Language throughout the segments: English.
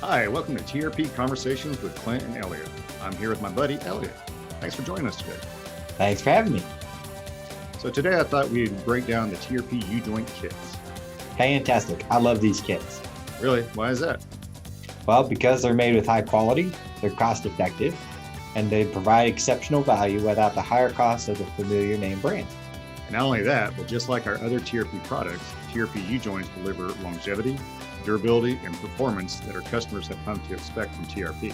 Hi, welcome to TRP Conversations with Clint and Elliot. I'm here with my buddy, Elliot. Thanks for joining us today. Thanks for having me. So today I thought we'd break down the TRP U-Joint kits. Fantastic. I love these kits. Really? Why is that? Well, because they're made with high quality, they're cost effective, and they provide exceptional value without the higher cost of the familiar name brands. And not only that, but just like our other TRP products, TRP U-Joints deliver longevity, durability, and performance that our customers have come to expect from TRP.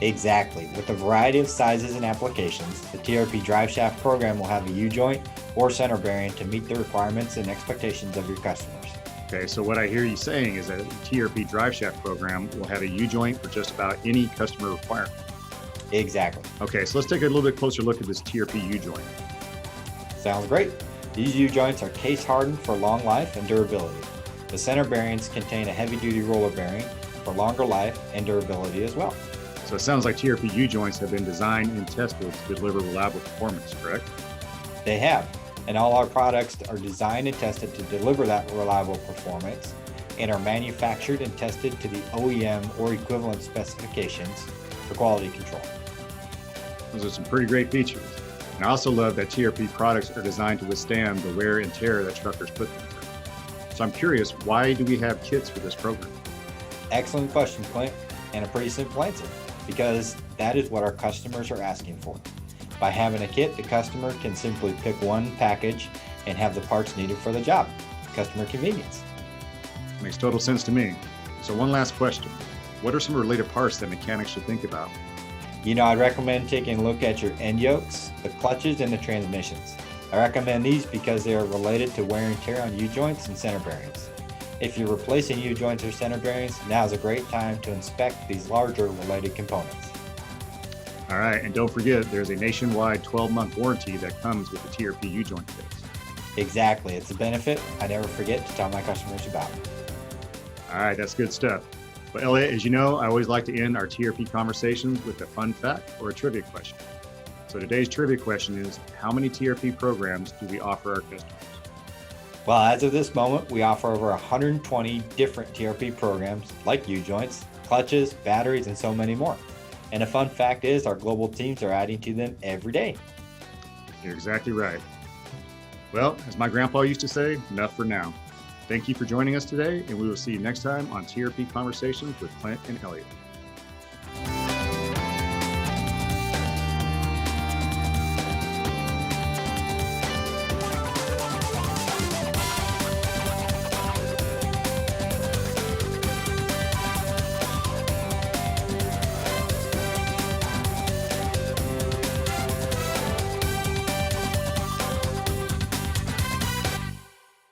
Exactly. With a variety of sizes and applications, the TRP drive shaft program will have a U-joint or center bearing to meet the requirements and expectations of your customers. Okay, so what I hear you saying is that the TRP drive shaft program will have a U-Joint for just about any customer requirement. Exactly. Okay, so let's take a little bit closer look at this TRP U-Joint. Sounds great. These U-joints are case hardened for long life and durability. The center bearings contain a heavy-duty roller bearing for longer life and durability as well. So it sounds like TRP U-Joints have been designed and tested to deliver reliable performance, correct? They have, and all our products are designed and tested to deliver that reliable performance and are manufactured and tested to the OEM or equivalent specifications for quality control. Those are some pretty great features. And I also love that TRP products are designed to withstand the wear and tear that truckers put them through. So I'm curious, why do we have kits for this program? Excellent question, Clint, and a pretty simple answer, because that is what our customers are asking for. By having a kit, the customer can simply pick one package and have the parts needed for the job. Customer convenience. Makes total sense to me. So one last question. What are some related parts that mechanics should think about? I'd recommend taking a look at your end yokes, the clutches, and the transmissions. I recommend these because they are related to wear and tear on U-joints and center bearings. If you're replacing U-joints or center bearings, now is a great time to inspect these larger related components. All right, and don't forget, there's a nationwide 12-month warranty that comes with the TRP U-Joint kits. Exactly, it's a benefit I never forget to tell my customers about. All right, that's good stuff. Well, Elliot, as you know, I always like to end our TRP conversations with a fun fact or a trivia question. So today's trivia question is, how many TRP programs do we offer our customers? Well, as of this moment, we offer over 120 different TRP programs like U-joints, clutches, batteries, and so many more. And a fun fact is our global teams are adding to them every day. You're exactly right. Well, as my grandpa used to say, enough for now. Thank you for joining us today, and we will see you next time on TRP Conversations with Clint and Elliot.